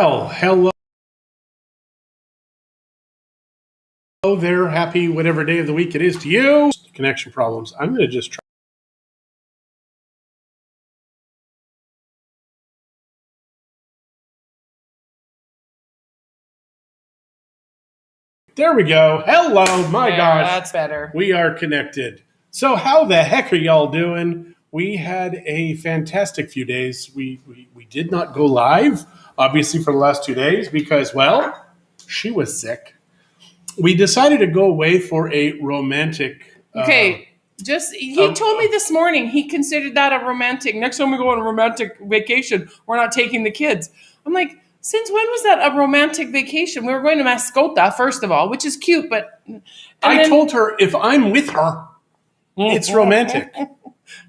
Well, hello there. Happy whatever day of the week it is to you. Connection problems. I'm going to just try. There we go. Hello. My gosh. That's better. We are connected. So how the heck are y'all doing? We had a fantastic few days. We did not go live, obviously, for the last 2 days because, well, she was sick. We decided to go away for a romantic. Okay. He told me this morning he considered that a romantic. Next time we go on a romantic vacation, we're not taking the kids. I'm like, since when was that a romantic vacation? We were going to Mascota, first of all, which is cute, but I told her if I'm with her, it's romantic.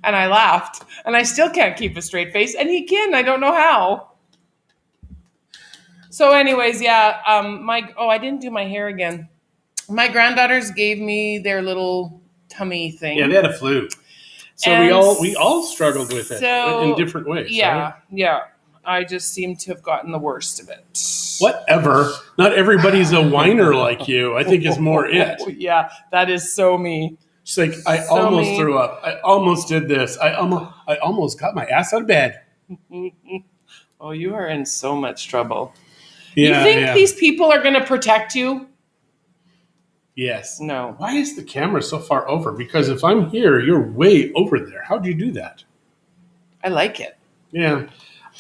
And I laughed. And I still can't keep a straight face. And he can. I don't know how. So anyways, yeah. I didn't do my hair again. My granddaughters gave me their little tummy thing. Yeah, they had a flu. So we all struggled with it in different ways. Yeah, right? yeah. I just seem to have gotten the worst of it. Whatever. Not everybody's a whiner like you. I think is more it. Yeah, that is so me. She's like, I almost threw up. I almost did this. I almost got my ass out of bed. Oh, you are in so much trouble. Yeah, you think these people are going to protect you? Yes. No. Why is the camera so far over? Because if I'm here, you're way over there. How'd you do that? I like it. Yeah.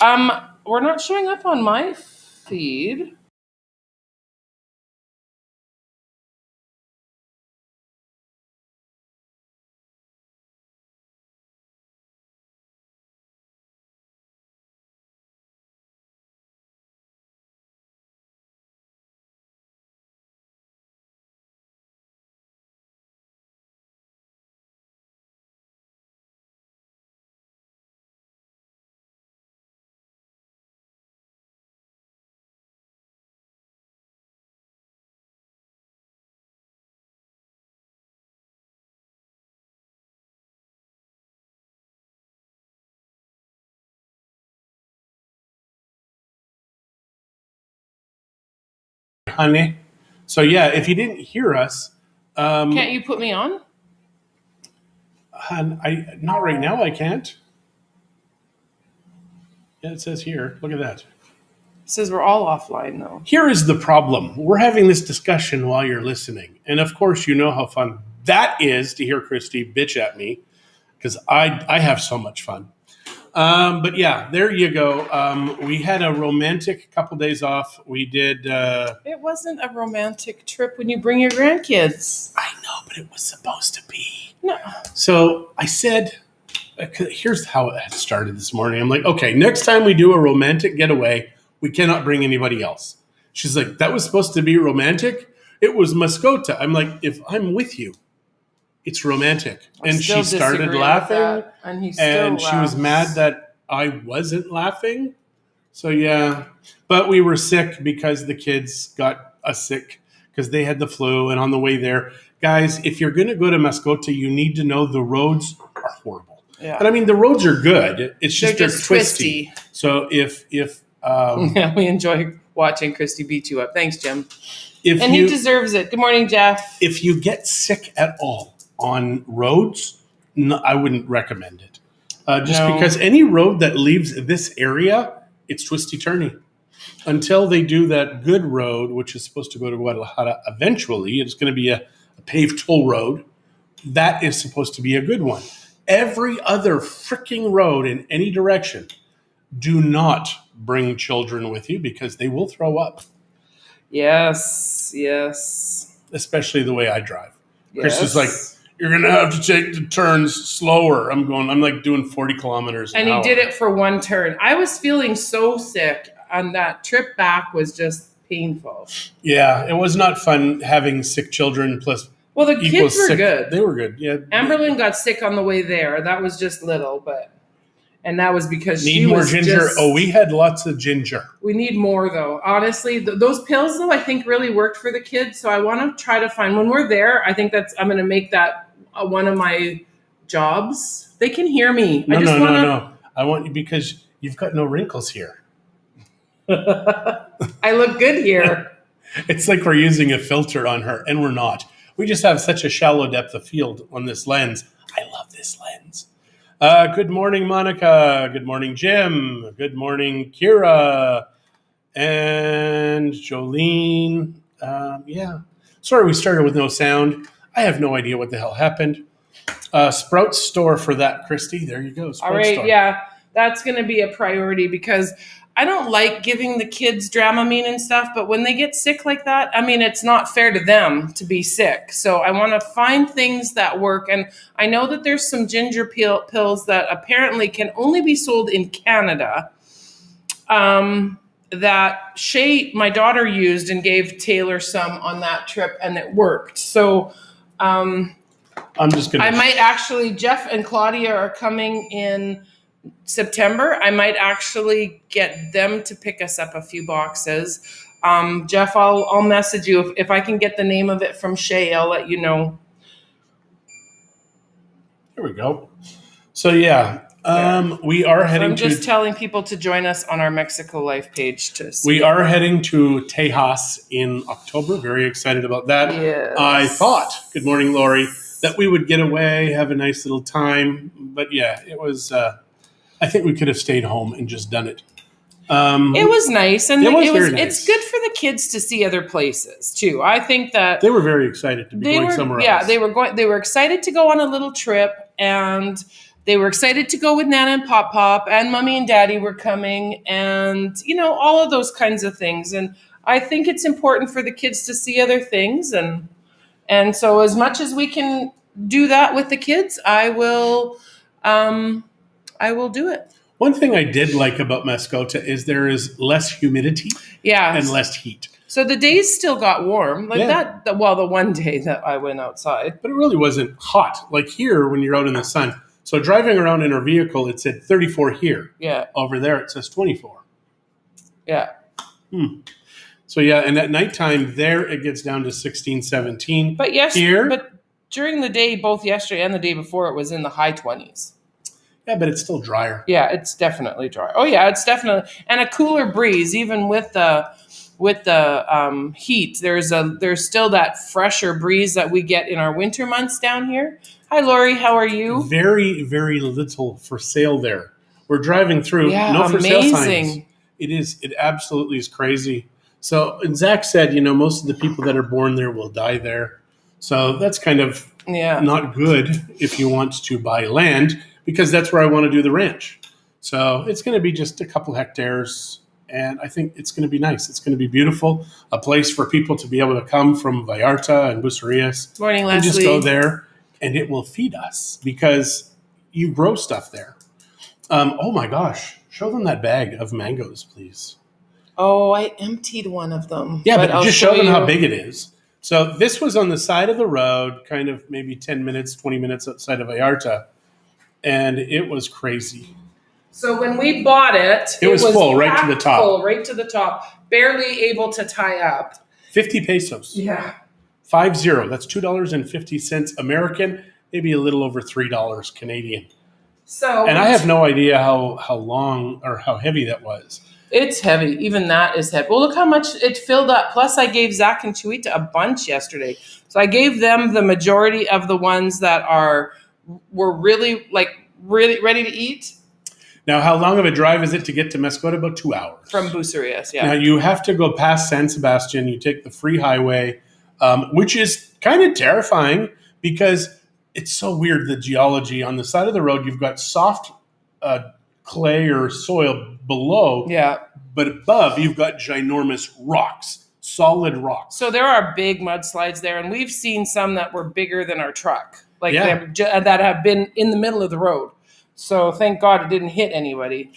We're not showing up on my feed. Honey. So yeah, if you didn't hear us, Can't you put me on? not right now. I can't. Yeah, it says here. Look at that. It says we're all offline though. Here is the problem. We're having this discussion while you're listening. And of course, you know how fun that is to hear Christie bitch at me because I have so much fun. But yeah, there you go. We had a romantic couple days off. We did. It wasn't a romantic trip when you bring your grandkids. I know, but it was supposed to be. No. So I said, here's how it had started this morning. I'm like, okay, next time we do a romantic getaway, we cannot bring anybody else. She's like, that was supposed to be romantic? It was Mascota. I'm like, if I'm with you, it's romantic. And she started laughing. And she was mad that I wasn't laughing. So yeah. But we were sick because the kids got us sick because they had the flu. And on the way there, guys, if you're going to go to Mascota, you need to know the roads are horrible. Yeah. And I mean, the roads are good. It's just they're twisty. So if yeah, we enjoy watching Christie beat you up. Thanks, Jim. He deserves it. Good morning, Jeff. If you get sick at all on roads, no, I wouldn't recommend it. Because any road that leaves this area, it's twisty-turny. Until they do that good road, which is supposed to go to Guadalajara eventually, it's going to be a paved toll road. That is supposed to be a good one. Every other freaking road in any direction, do not bring children with you because they will throw up. Yes. Especially the way I drive. Chris is like, you're going to have to take the turns slower. I'm like doing 40 kilometers an hour. And he did it for one turn. I was feeling so sick, and that trip back was just painful. Yeah, it was not fun having sick children plus. Well, the kids were good. They were good, yeah. Amberlyn got sick on the way there. That was just little, and that was because she was ginger. We had lots of ginger. We need more, though. Honestly, those pills, though, I think really worked for the kids. So I want to try to find, when we're there, I think I'm going to make that one of my jobs. They can hear me. No. I want you because you've got no wrinkles here. I look good here. It's like we're using a filter on her, and we're not. We just have such a shallow depth of field on this lens. I love this lens. Good morning, Monica. Good morning, Jim. Good morning, Kira. And Jolene. Yeah. Sorry we started with no sound. I have no idea what the hell happened. Sprout store for that, Christie. There you go. Sprout All right, store. yeah, that's going to be a priority because I don't like giving the kids Dramamine and stuff, but when they get sick like that, I mean, it's not fair to them to be sick. So I want to find things that work. And I know that there's some ginger pills that apparently can only be sold in Canada that Shay, my daughter, used and gave Taylor some on that trip, and it worked. So I'm just going to... I might actually, Jeff and Claudia are coming in September. I might actually get them to pick us up a few boxes. Jeff, I'll message you. If I can get the name of it from Shay, I'll let you know. There we go. So, yeah. We are heading I'm just telling people to join us on our Mexico Life page to see. We are heading to Tejas in October. Very excited about that. Yes. I thought, good morning, Lori, that we would get away, have a nice little time. But yeah, it was, I think we could have stayed home and just done it. It was nice. And it was very nice. It's good for the kids to see other places too. I think that they were very excited to be going somewhere else. Yeah, they were excited to go on a little trip, and they were excited to go with Nana and Pop, and Mommy and Daddy were coming, and, all of those kinds of things. And I think it's important for the kids to see other things. And so as much as we can do that with the kids, I will do it. One thing I did like about Mascota is there is less humidity and less heat. So the days still got warm. The one day that I went outside. But it really wasn't hot. Like here, when you're out in the sun. So driving around in our vehicle, it said 34 here. Yeah. Over there, it says 24. Yeah. So, yeah, and at nighttime there, it gets down to 16, 17. But here, but during the day, both yesterday and the day before, it was in the high 20s. Yeah, but it's still drier. Yeah, it's definitely dry. Oh, yeah, it's definitely, and a cooler breeze, even with the heat. There's still that fresher breeze that we get in our winter months down here. Hi, Lori. How are you? Very, very little for sale there. We're driving through. Yeah, no for sale amazing. signs. It absolutely is crazy. So, and Zach said, most of the people that are born there will die there. So that's kind of not good if you want to buy land, because that's where I want to do the ranch. So it's going to be just a couple hectares, and I think it's going to be nice. It's going to be beautiful, a place for people to be able to come from Vallarta and Bucerias. Morning, Leslie. And just go there. And it will feed us because you grow stuff there. Oh my gosh. Show them that bag of mangoes, please. Oh, I emptied one of them. Yeah, but just show them how big it is. So this was on the side of the road, kind of maybe 10 minutes, 20 minutes outside of Vallarta. And it was crazy. So when we bought it, it was full right to the top. Full right to the top. Barely able to tie up. 50 pesos. Yeah. 50. That's $2.50 American, maybe a little over $3 Canadian. And I have no idea how long or how heavy that was. It's heavy. Even that is heavy. Well, look how much it filled up. Plus, I gave Zach and Chuita a bunch yesterday. So I gave them the majority of the ones that were really ready to eat. Now, how long of a drive is it to get to Mascota? About 2 hours. From Bucerias, yeah. Now, you have to go past San Sebastian. You take the free highway, which is kind of terrifying because it's so weird, the geology. On the side of the road, you've got soft clay or soil below. Yeah. But above, you've got ginormous rocks, solid rocks. So there are big mudslides there, and we've seen some that were bigger than our truck, that have been in the middle of the road. So thank God it didn't hit anybody.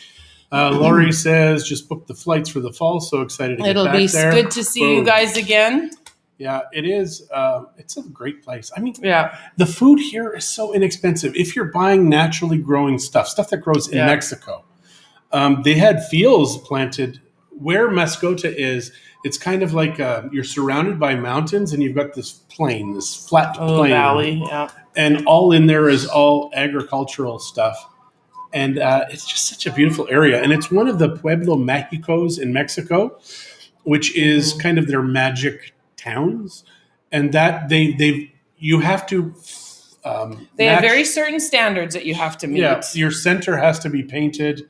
Lori says, just booked the flights for the fall. So excited to get back there. It'll be good to see you guys again. Yeah, it is. It's a great place. I mean, yeah, the food here is so inexpensive. If you're buying naturally growing stuff that grows in Mexico, they had fields planted where Mascota is. It's kind of like you're surrounded by mountains and you've got this plain, this flat plain. Valley, yeah. And all in there is all agricultural stuff. And it's just such a beautiful area. And it's one of the Pueblo Mágicos in Mexico, which is kind of their magic towns. And that you have to They have match- very certain standards that you have to meet. Yeah, your center has to be painted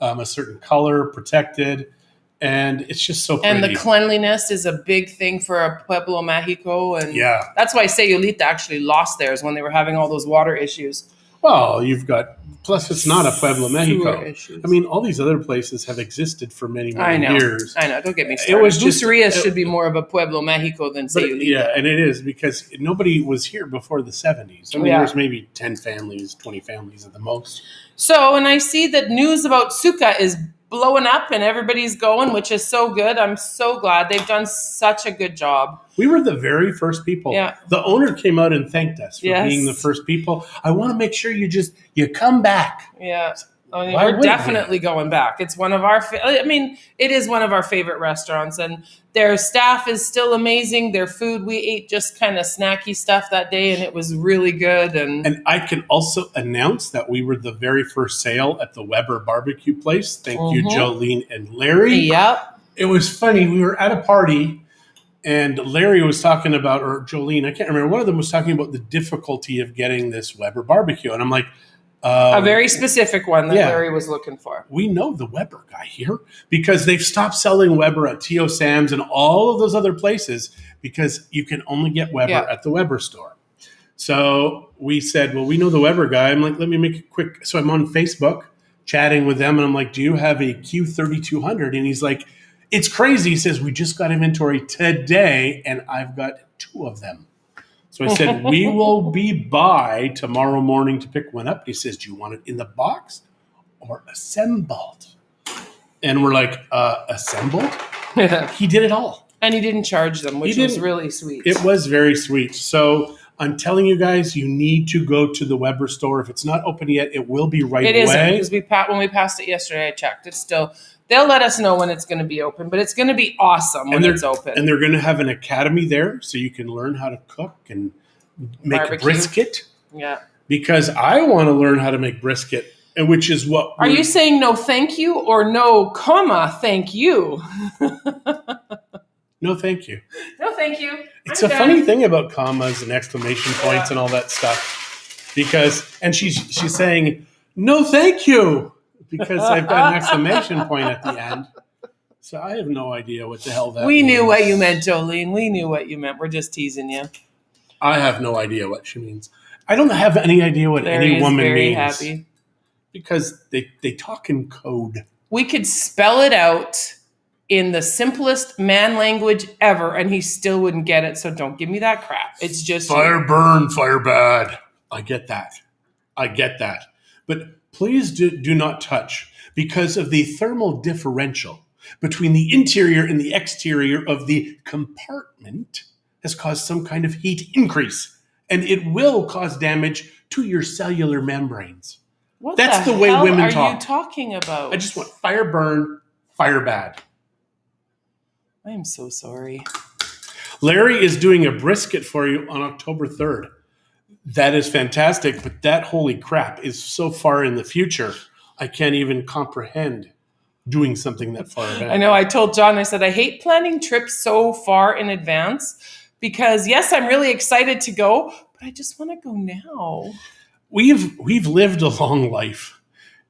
a certain color, protected, and it's just so pretty. And the cleanliness is a big thing for a Pueblo Mágico. And Yeah. that's why Sayulita actually lost theirs when they were having all those water issues. Well, plus it's not a Pueblo Sewer Mexico. issues. I mean, all these other places have existed for many, I many know. years. I know. Don't get me started. It was just- Bucerias should be more of a Pueblo Mágico than But Sayulita. yeah, and it is because nobody was here before the 70s. I mean, Yeah. there's maybe 10 families, 20 families at the most. So, and I see that news about Suka is blowing up and everybody's going, which is so good. I'm so glad. They've done such a good job. We were the very first people. Yeah. The owner came out and thanked us for Yes. being the first people. I want to make sure you come back. Yeah. I mean, Why we're wouldn't we? definitely going back. It's one of our, it is one of our favorite restaurants, and their staff is still amazing. Their food, we ate just kind of snacky stuff that day, and it was really good. And I can also announce that we were the very first sale at the Weber barbecue place. Thank you, Jolene and Larry. yep. It was funny. We were at a party and Larry was talking about, or Jolene, I can't remember. One of them was talking about the difficulty of getting this Weber barbecue. And I'm like, A very specific one that yeah. Larry was looking for. we know the Weber guy here because they've stopped selling Weber at T.O. Sam's and all of those other places because you can only get Weber Yeah. at the Weber store. So we said, well, we know the Weber guy. I'm like, let me make it quick. So I'm on Facebook chatting with them and I'm like, do you have a Q3200? And he's like, it's crazy. He says, we just got inventory today and I've got 2 of them. So I said, we will be by tomorrow morning to pick one up. He says, do you want it in the box or assembled? And we're like, assembled? He did it all. And he didn't charge them, which He was didn't. really sweet. It was very sweet. So I'm telling you guys, you need to go to the Weber store. If it's not open yet, it will be right It away. isn't, because when we passed it yesterday, I checked. It's still, they'll let us know when it's going to be open, but it's going to be awesome when it's open. And they're going to have an academy there so you can learn how to cook and make Barbecue. brisket. Yeah. Because I want to learn how to make brisket, and which is what Are you saying no thank you or no comma thank you? No, thank you. No thank you. It's a funny thing about commas and exclamation points and all that stuff. Because, and she's saying, no, thank you, because I've got an exclamation point at the end. So I have no idea what the hell that We means. knew what you meant, Jolene. We knew what you meant. We're just teasing you. I have no idea what she means. I don't have any idea what Larry any is woman very means. happy. Because they talk in code. We could spell it out in the simplest man language ever, and he still wouldn't get it. So don't give me that crap. It's just Fire burn, fire bad. I get that. But please do not touch because of the thermal differential between the interior and the exterior of the compartment has caused some kind of heat increase. And it will cause damage to your cellular membranes. What That's the way hell women are talk. you talking about? I just want fire burn, fire bad. I am so sorry. Larry is doing a brisket for you on October 3rd. That is fantastic, but that holy crap is so far in the future. I can't even comprehend doing something that far ahead. I know. I told John, I said, I hate planning trips so far in advance because, yes, I'm really excited to go, but I just want to go now. We've lived a long life,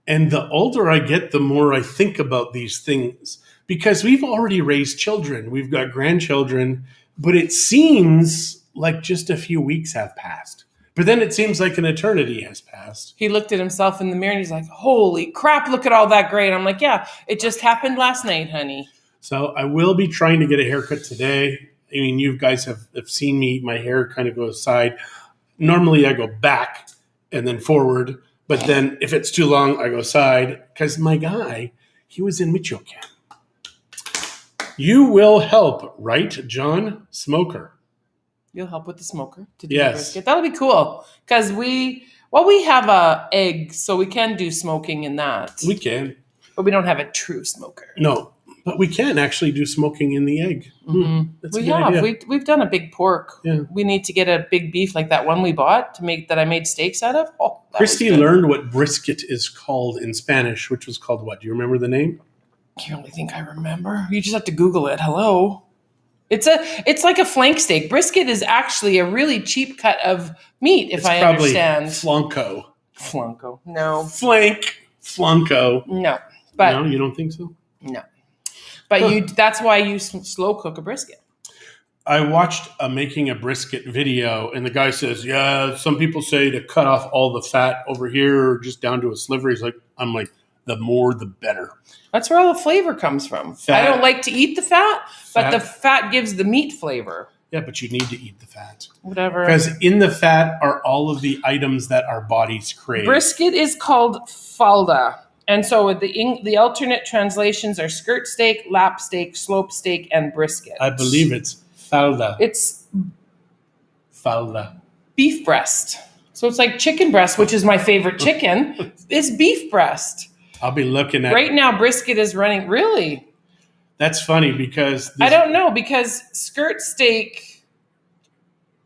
and the older I get, the more I think about these things because we've already raised children. We've got grandchildren, but it seems like just a few weeks have passed. But then it seems like an eternity has passed. He looked at himself in the mirror and he's like, holy crap, look at all that gray. And I'm like, yeah, it just happened last night, honey. So I will be trying to get a haircut today. I mean, you guys have seen me. My hair kind of goes side. Normally I go back and then forward. But then if it's too long, I go side. Because my guy, he was in Michoacan. You will help, right, John Smoker? You'll help with the smoker to do Yes. the brisket. That'll be cool. Because we have a egg, so we can do smoking in that. We can. But we don't have a true smoker. No, But we can actually do smoking in the egg. That's a We good have. idea. We've done a big pork. Yeah. We need to get a big beef like that one we bought that I made steaks out of. Oh, that was Christie good. learned what brisket is called in Spanish, which was called what? Do you remember the name? I can't really think I remember. You just have to Google it. Hello. It's like a flank steak. Brisket is actually a really cheap cut of meat, if I Probably understand. flunco. Flunco. No. Flunco. No. But No, you don't think so? no. But that's why you slow cook a brisket. I watched a making a brisket video, and the guy says, "Yeah, some people say to cut off all the fat over here, or just down to a sliver." I'm like, the more the better. That's where all the flavor comes from. Fat. I don't like to eat the fat, but the fat gives the meat flavor. Yeah, but you need to eat the fat. Whatever. Because in the fat are all of the items that our bodies crave. Brisket is called falda. And so the alternate translations are skirt steak, lap steak, slope steak, and brisket. I believe it's falda. It's Falda. beef breast. So it's like chicken breast, which is my favorite chicken. It's beef breast. I'll be looking at Right now, brisket is running. Really? That's funny because I don't know, because skirt steak,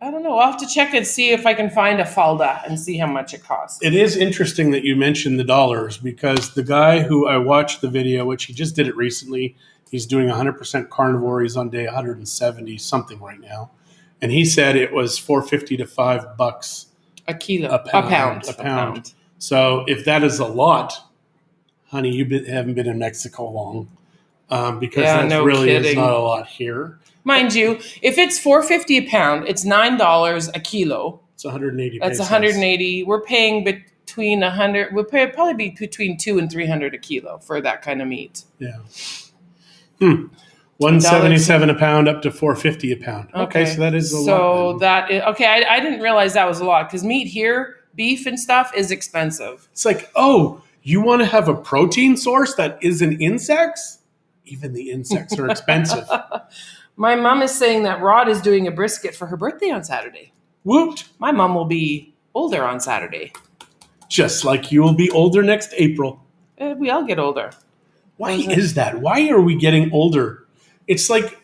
I don't know. I'll have to check and see if I can find a falda and see how much it costs. it is interesting that you mentioned the dollars, because the guy who I watched the video, which he just did it recently, he's doing 100% carnivore. He's on day 170 something right now, and he said it was $4.50 to $5 A kilo. a pound. So if that is a lot, honey, you haven't been in Mexico long, because Yeah, that no really is kidding. not a lot here. Mind you, if it's $4.50 a pound, it's $9 a kilo. It's 180. That's pesos. 180. We're paying between 100. We'll probably be between $200 and $300 a kilo for that kind of meat. Yeah. 177 a pound up to $4.50 a pound. Okay, so that is a lot. So then. that is, okay. I didn't realize that was a lot, because meat here, beef and stuff, is expensive. It's like, oh, you want to have a protein source that isn't insects? Even the insects are expensive. My mom is saying that Rod is doing a brisket for her birthday on Saturday. Whooped. My mom will be older on Saturday. Just like you will be older next April. We all get older. Why is that? Why are we getting older? It's like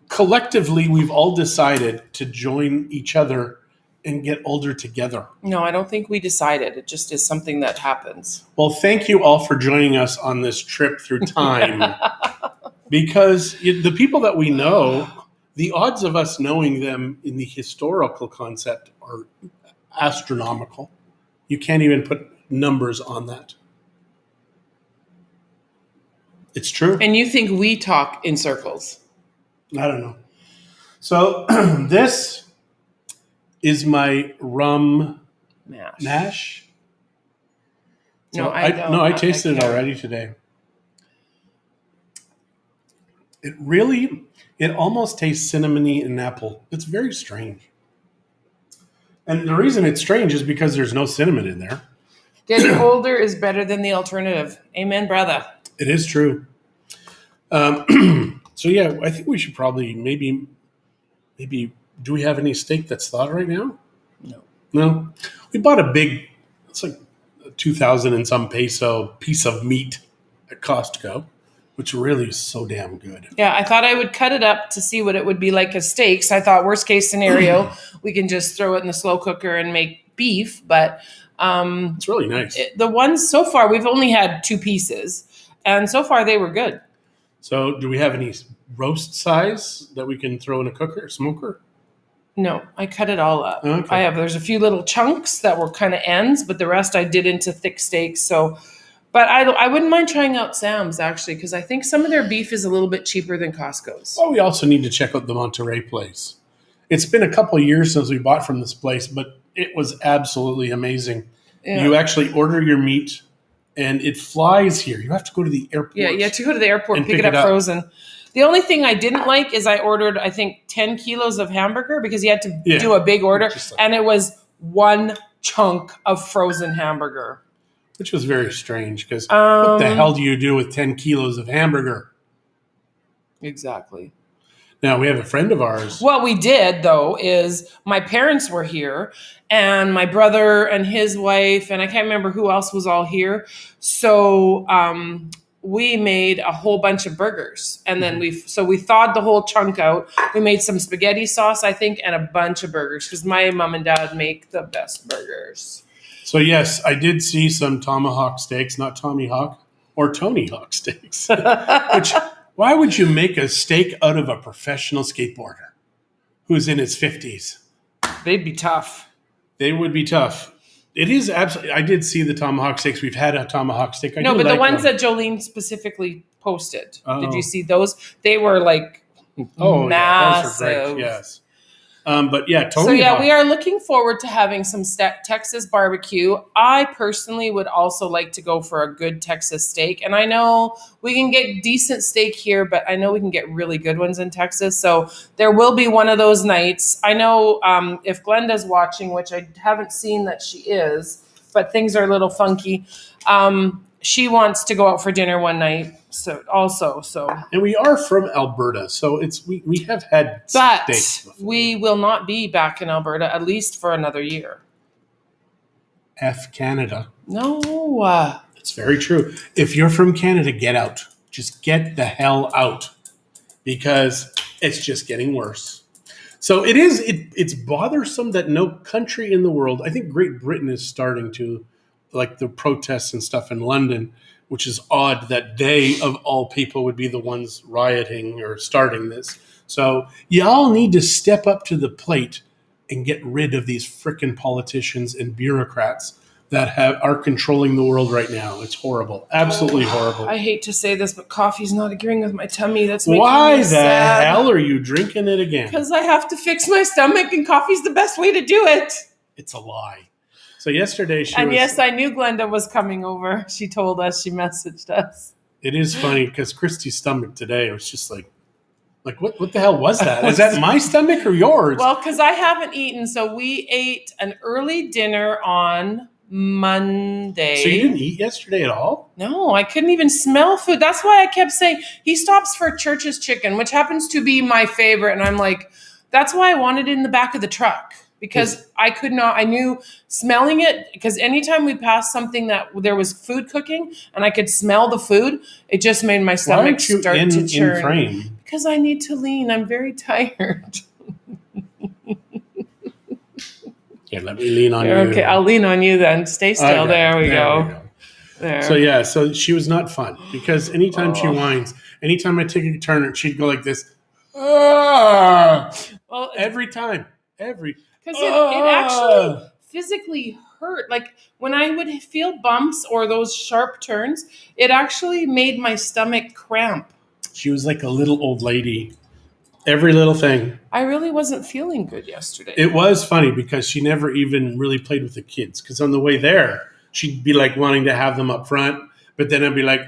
collectively we've all decided to join each other and get older together. No, I don't think we decided. It just is something that happens. Well, thank you all for joining us on this trip through time. Because the people that we know, the odds of us knowing them in the historical concept are astronomical. You can't even put numbers on that. It's true. And you think we talk in circles? I don't know. So this is my rum mash. So No, I don't. I tasted it already today. It almost tastes cinnamony and apple. It's very strange. And the reason it's strange is because there's no cinnamon in there. Getting older is better than the alternative. Amen, brother. It is true. So yeah, I think we should probably maybe. Do we have any steak that's thawed right now? No. We bought a big. It's like 2,000 and some peso piece of meat at Costco, which really is so damn good. Yeah, I thought I would cut it up to see what it would be like as steaks. I thought worst case scenario, we can just throw it in the slow cooker and make beef. But it's really nice. The ones so far, we've only had 2 pieces, and so far they were good. So do we have any roast size that we can throw in a cooker, smoker? No, I cut it all up. Okay. There's a few little chunks that were kind of ends, but the rest I did into thick steaks. So, but I wouldn't mind trying out Sam's actually, because I think some of their beef is a little bit cheaper than Costco's. Oh, we also need to check out the Monterey place. It's been a couple of years since we bought from this place, but it was absolutely amazing. Yeah. You actually order your meat and it flies here. You have to go to the airport. Yeah, you have to go to the airport and pick it up frozen. The only thing I didn't like is I ordered, I think, 10 kilos of hamburger because you had to do a big order. And it was 1 chunk of frozen hamburger. Which was very strange because what the hell do you do with 10 kilos of hamburger? Exactly. Now, we have a friend of ours. What we did, though, is my parents were here and my brother and his wife, and I can't remember who else was all here. So we made a whole bunch of burgers, and then we thawed the whole chunk out. We made some spaghetti sauce, I think, and a bunch of burgers because my mom and dad make the best burgers. So yes, I did see some tomahawk steaks, not Tommy Hawk or Tony Hawk steaks. Which, why would you make a steak out of a professional skateboarder who's in his 50s? They'd be tough. They would be tough. It is absolutely. I did see the tomahawk steaks. We've had a tomahawk steak. No, but the ones that Jolene specifically posted. Oh. Did you see those? They were like massive. Yeah, those are great. Yes. But yeah, Tony. So yeah, we are looking forward to having some Texas barbecue. I personally would also like to go for a good Texas steak. And I know we can get decent steak here, but I know we can get really good ones in Texas. So there will be one of those nights. I know if Glenda's watching, which I haven't seen that she is, but things are a little funky. She wants to go out for dinner one night. So and we are from Alberta, so we have had steaks before. We will not be back in Alberta at least for another year. F Canada. No, it's very true. If you're from Canada, get out. Just get the hell out, because it's just getting worse. So it's bothersome that no country in the world. I think Great Britain is starting to, like the protests and stuff in London. Which is odd that they, of all people, would be the ones rioting or starting this. So y'all need to step up to the plate and get rid of these frickin' politicians and bureaucrats that are controlling the world right now. It's horrible. Absolutely horrible. I hate to say this, but coffee's not agreeing with my tummy. That's making Why me the sad. hell are you drinking it again? Because I have to fix my stomach, and coffee's the best way to do it. It's a lie. So yesterday yes, I knew Glenda was coming over. She told us. She messaged us. It is funny because Christie's stomach today was just like what the hell was that? Was that my stomach or yours? Well, because I haven't eaten. So we ate an early dinner on Monday. So you didn't eat yesterday at all? No, I couldn't even smell food. That's why I kept saying, he stops for Church's Chicken, which happens to be my favorite. And I'm like, that's why I wanted it in the back of the truck. Because I knew smelling it, because anytime we passed something that there was food cooking and I could smell the food, it just made my stomach start to churn. In frame? Because I need to lean. I'm very tired. Yeah, let me lean on you. Okay, I'll lean on you then. Stay still. Okay. There we go. There. So yeah, so she was not fun because anytime she whines, anytime I take a turn, she'd go like this. Well, every time. Because it actually physically hurt. Like when I would feel bumps or those sharp turns, it actually made my stomach cramp. She was like a little old lady. Every little thing. I really wasn't feeling good yesterday. It was funny because she never even really played with the kids. Because on the way there, she'd be like wanting to have them up front. But then I'd be like,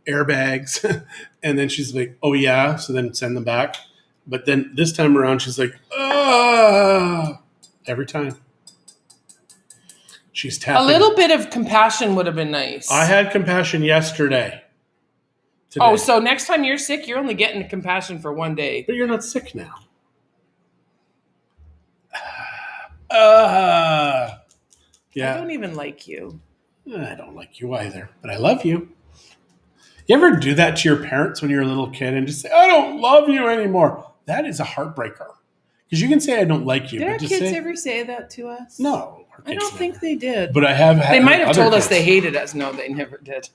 airbags. And then she's like, oh yeah. So then send them back. But then this time around, she's like, every time. She's tapping. A little bit of compassion would have been nice. I had compassion yesterday. Today. Oh, so next time you're sick, you're only getting compassion for one day. But you're not sick now. Yeah. I don't even like you. I don't like you either, but I love you. You ever do that to your parents when you're a little kid and just say, I don't love you anymore? That is a heartbreaker. Because you can say I don't like you. Did but our just kids say, ever say that to us? No. I don't think they did. But I have had. They might have told kids. us they hated us. No, they never did.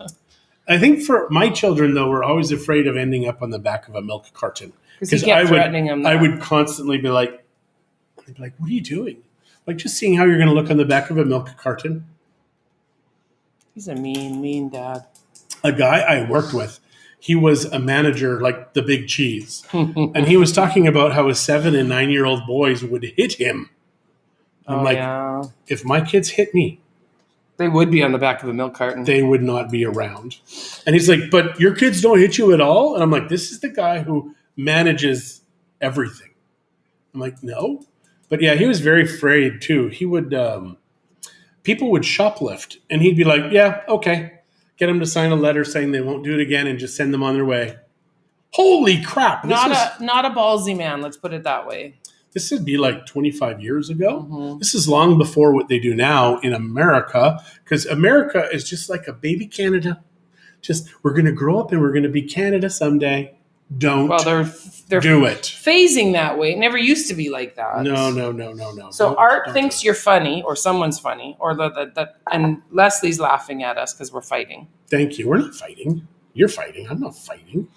I think for my children, though, we're always afraid of ending up on the back of a milk carton. Because threatening them. I would constantly be like, what are you doing? Like just seeing how you're going to look on the back of a milk carton. He's a mean dad. A guy I worked with, he was a manager like the Big Cheese. And he was talking about how his 7 and 9-year-old boys would hit him. I'm if my kids hit me, they would be on the back of a milk carton. They would not be around. And he's like, but your kids don't hit you at all? And I'm like, this is the guy who manages everything. I'm like, no. But yeah, he was very afraid too. He would, people would shoplift and he'd be like, yeah, okay. Get them to sign a letter saying they won't do it again and just send them on their way. Holy crap. Not a ballsy man, let's put it that way. This would be like 25 years ago. Mm-hmm. This is long before what they do now in America, because America is just like a baby Canada. Just we're going to grow up and we're going to be Canada someday. Don't Well, they're do it. phasing that way. It never used to be like that. No. So Art thinks you're funny, or someone's funny, or and Leslie's laughing at us because we're fighting. Thank you. We're not fighting. You're fighting. I'm not fighting.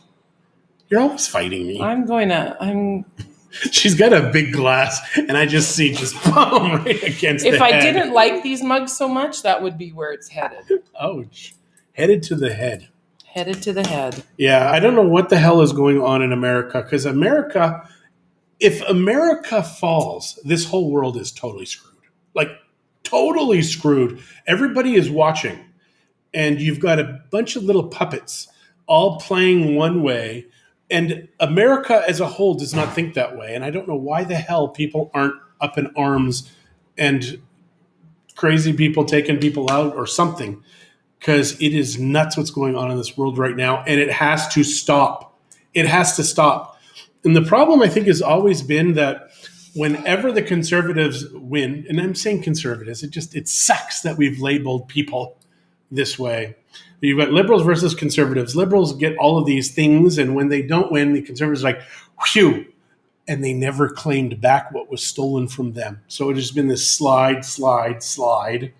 You're always fighting me. She's got a big glass, and I just see boom right against the head. If I didn't like these mugs so much, that would be where it's headed. Ouch. Headed to the head. Headed to the head. Yeah, I don't know what the hell is going on in America, because if America falls, this whole world is totally screwed. Like, totally screwed. Everybody is watching, and you've got a bunch of little puppets all playing one way, and America as a whole does not think that way. And I don't know why the hell people aren't up in arms and crazy people taking people out or something. Because it is nuts what's going on in this world right now, and it has to stop. It has to stop. And the problem, I think, has always been that whenever the conservatives win, and I'm saying conservatives, it sucks that we've labeled people this way. You've got liberals versus conservatives. Liberals get all of these things, and when they don't win, the conservatives are like, whew, and they never claimed back what was stolen from them. So it has been this slide.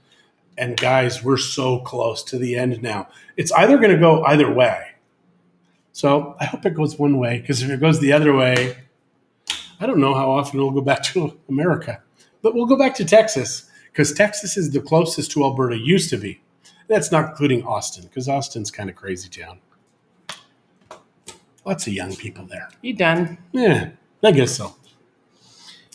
And guys, we're so close to the end now. It's either going to go either way. So I hope it goes one way, because if it goes the other way, I don't know how often we'll go back to America. But we'll go back to Texas, because Texas is the closest to Alberta used to be. That's not including Austin, because Austin's kind of crazy town. Lots of young people there. You done? Yeah, I guess so.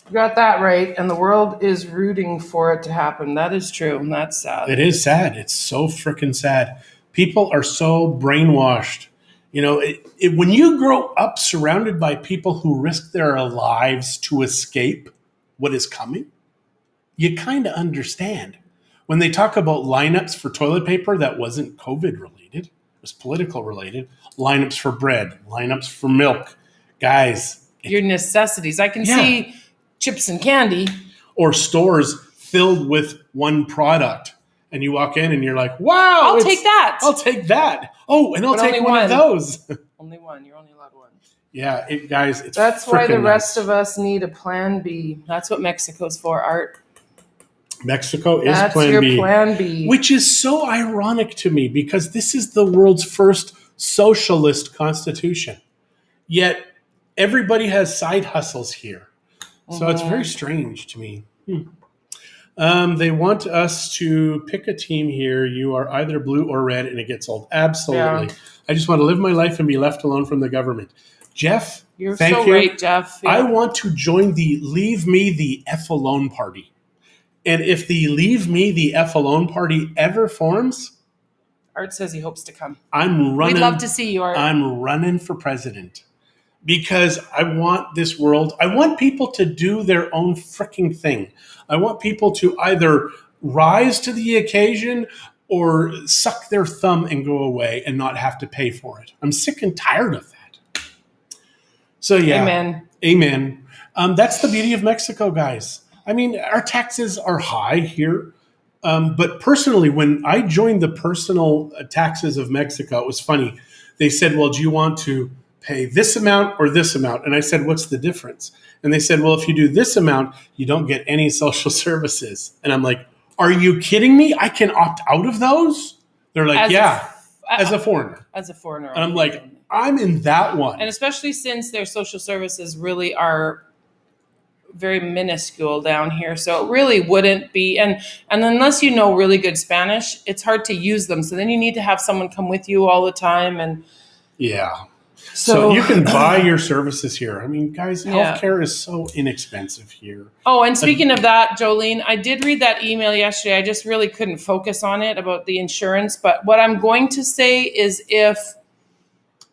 You got that right, and the world is rooting for it to happen. That is true, and that's sad. It is sad. It's so freaking sad. People are so brainwashed. You know, when you grow up surrounded by people who risk their lives to escape what is coming, you kind of understand. When they talk about lineups for toilet paper that wasn't COVID related, it was political related, lineups for bread, lineups for milk. Guys. Your necessities. I can see chips and candy. Or stores filled with one product. And you walk in and you're like, wow. I'll take that. I'll take that. Oh, and I'll take one of those. Only one. You're only allowed one. Yeah, guys, it's That's why the rest nice. of us need a plan B. That's what Mexico's for, Art. Mexico is That's plan your B. plan B. Which is so ironic to me, because this is the world's first socialist constitution. Yet everybody has side hustles here. So it's very strange to me. They want us to pick a team here. You are either blue or red, and it gets old. Absolutely. Yeah. I just want to live my life and be left alone from the government. Jeff, thank you. Right, Jeff. Yeah. I want to join the Leave Me the F Alone party. And if the Leave Me the F Alone party ever forms, Art says he hopes to come. We'd love to see you, Art. I'm running for president. Because I want this world, I want people to do their own freaking thing. I want people to either rise to the occasion or suck their thumb and go away and not have to pay for it. I'm sick and tired of that. So yeah. Amen. That's the beauty of Mexico, guys. I mean, our taxes are high here. But personally, when I joined the personal taxes of Mexico, it was funny. They said, well, do you want to pay this amount or this amount? And I said, what's the difference? And they said, well, if you do this amount, you don't get any social services. And I'm like, are you kidding me? I can opt out of those? They're like, as a foreigner. As a foreigner. And I'm like, I'm in that one. And especially since their social services really are very minuscule down here. So it really wouldn't be, and unless you know really good Spanish, it's hard to use them. So then you need to have someone come with you all the time. And yeah. So you can buy your services here. I mean, guys, healthcare is so inexpensive here. Oh, and speaking of that, Jolene, I did read that email yesterday. I just really couldn't focus on it about the insurance. But what I'm going to say is if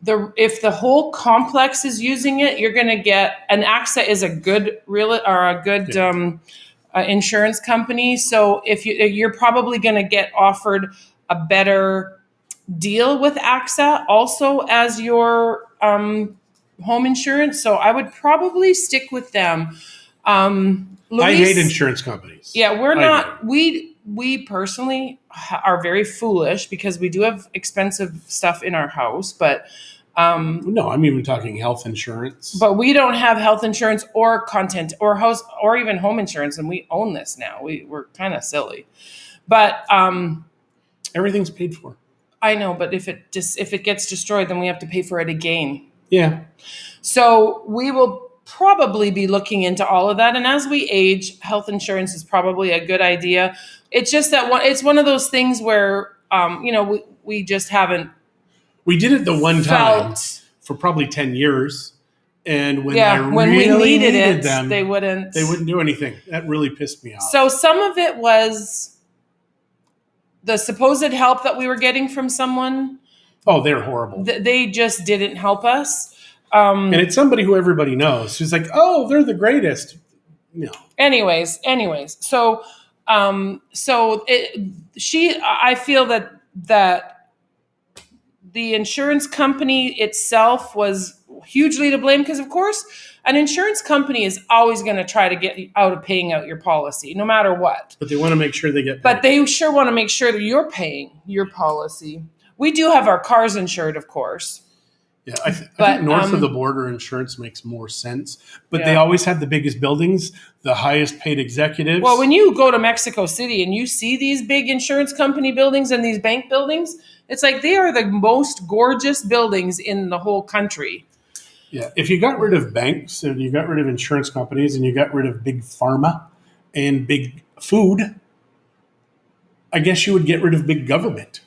the whole complex is using it, you're going to get, and AXA is a good insurance company. So if you're probably going to get offered a better deal with AXA also as your home insurance. So I would probably stick with them. Luis, I hate insurance companies. Yeah, we personally are very foolish because we do have expensive stuff in our house, but No, I'm even talking health insurance. but we don't have health insurance or content or house or even home insurance, and we own this now. We're kind of silly, but Everything's paid for. I know. But if it gets destroyed, then we have to pay for it again. Yeah. So we will probably be looking into all of that. And as we age, health insurance is probably a good idea. It's just that it's one of those things where, we just haven't. We did it the one time felt. for probably 10 years. And when When we really needed it, them, they wouldn't do anything. That really pissed me off. So some of it was the supposed help that we were getting from someone. Oh, they're horrible. They just didn't help us. And it's somebody who everybody knows. Who's like, oh, they're the greatest. No. Anyways. So, I feel that the insurance company itself was hugely to blame because, of course, an insurance company is always going to try to get you out of paying out your policy, no matter what. But they want to make sure they get paid. But they sure want to make sure that you're paying your policy. We do have our cars insured, of course. Yeah, I think north of the border, insurance makes more sense. But they always have the biggest buildings, the highest paid executives. Well, when you go to Mexico City and you see these big insurance company buildings and these bank buildings, it's like they are the most gorgeous buildings in the whole country. Yeah, if you got rid of banks and you got rid of insurance companies and you got rid of big pharma and big food, I guess you would get rid of big government.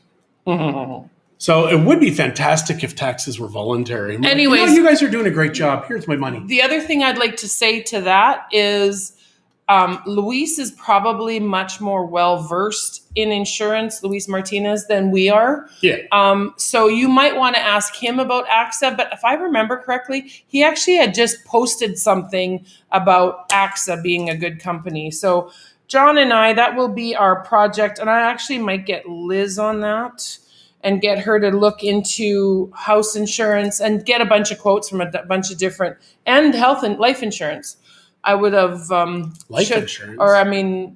So it would be fantastic if taxes were voluntary. Anyways, you guys are doing a great job. Here's my money. The other thing I'd like to say to that is Luis is probably much more well-versed in insurance, Luis Martinez, than we are. Yeah. So you might want to ask him about AXA. But if I remember correctly, he actually had just posted something about AXA being a good company. So John and I, that will be our project. And I actually might get Liz on that and get her to look into house insurance and get a bunch of quotes from a bunch of different, and health and life insurance. I would have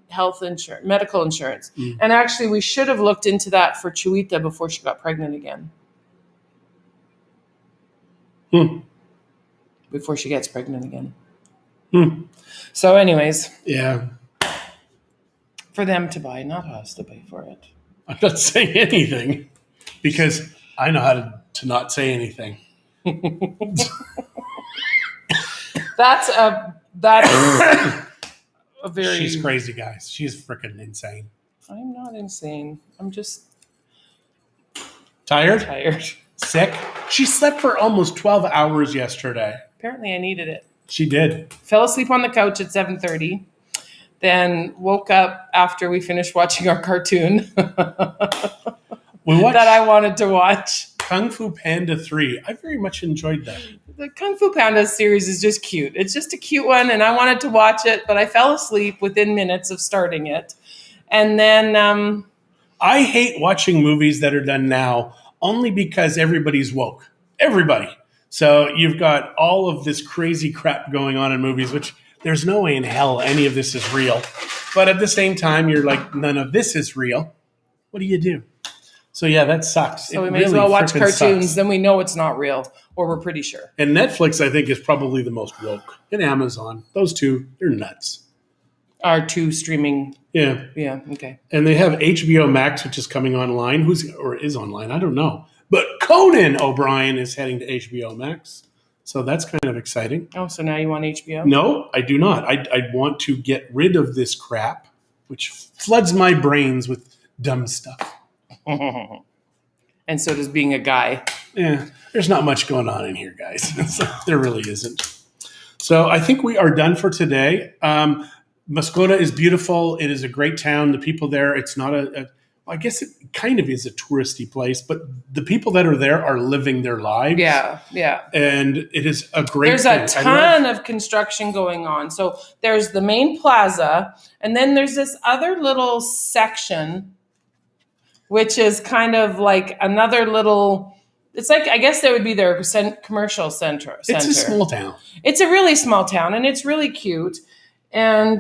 health insurance, medical insurance. And actually we should have looked into that for Chuita before she got pregnant again. Before she gets pregnant again. So anyways. Yeah. For them to buy, not us to pay for it. I'm not saying anything because I know how to not say anything. That's a very... She's crazy, guys. She's freaking insane. I'm not insane. I'm just... Tired? Sick? She slept for almost 12 hours yesterday. Apparently I needed it. She did. Fell asleep on the couch at 7:30. Then woke up after we finished watching our cartoon that I wanted to watch. Kung Fu Panda 3. I very much enjoyed that. The Kung Fu Panda series is just cute. It's just a cute one, and I wanted to watch it, but I fell asleep within minutes of starting it. And then... I hate watching movies that are done now only because everybody's woke. Everybody. So you've got all of this crazy crap going on in movies, which there's no way in hell any of this is real. But at the same time, you're like, none of this is real. What do you do? So yeah, that sucks. So we may as well watch cartoons, then we know it's not real, or we're pretty sure. And Netflix, I think, is probably the most woke. And Amazon. Those two, they're nuts. Our two streaming. Yeah. Yeah, okay. And they have HBO Max, which is coming online. Is online? I don't know. But Conan O'Brien is heading to HBO Max. So that's kind of exciting. Oh, so now you want HBO? No, I do not. I want to get rid of this crap, which floods my brains with dumb stuff. And so does being a guy. Yeah, there's not much going on in here, guys. There really isn't. So I think we are done for today. Mascota is beautiful. It is a great town. The people there, it's not I guess it kind of is a touristy place, but the people that are there are living their lives. Yeah, yeah. And it is a great There's a ton of construction going on. So there's the main plaza, and then there's this other little section, which is kind of like another little... It's like, I guess that would be their commercial center. It's a small town. It's a really small town, and it's really cute. And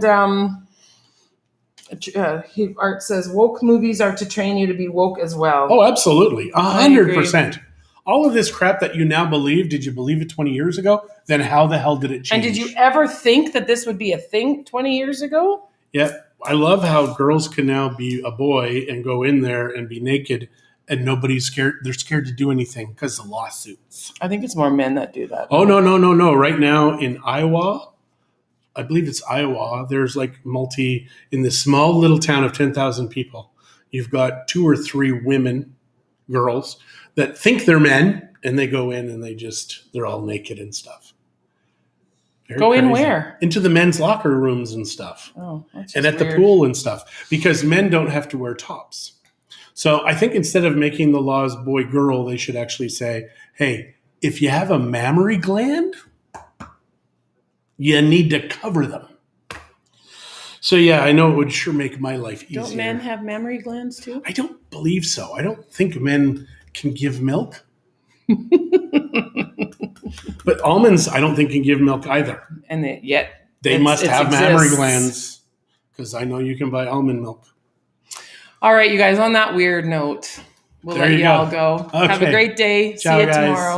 Art says woke movies are to train you to be woke as well. Oh, absolutely. I agree. 100%. All of this crap that you now believe, did you believe it 20 years ago? Then how the hell did it change? And did you ever think that this would be a thing 20 years ago? Yeah. I love how girls can now be a boy and go in there and be naked and nobody's scared. They're scared to do anything because of lawsuits. I think it's more men that do that. Oh, no. Right now in Iowa, I believe it's Iowa, there's like in this small little town of 10,000 people, you've got 2 or 3 women, girls, that think they're men, and they go in and they're all naked and stuff. Very Go in crazy. where? Into the men's locker rooms and stuff. Oh, that's And just at weird. the pool and stuff, because men don't have to wear tops. So I think instead of making the laws boy-girl, they should actually say, hey, if you have a mammary gland, you need to cover them. So yeah, I know it would sure make my life easier. Don't men have mammary glands too? I don't believe so. I don't think men can give milk. But almonds, I don't think can give milk either. And They must have mammary glands, because I know you can buy almond milk. All right, you guys, on that weird note, we'll There let you you all go. go. Have a Okay. great day. Ciao, See you guys. tomorrow.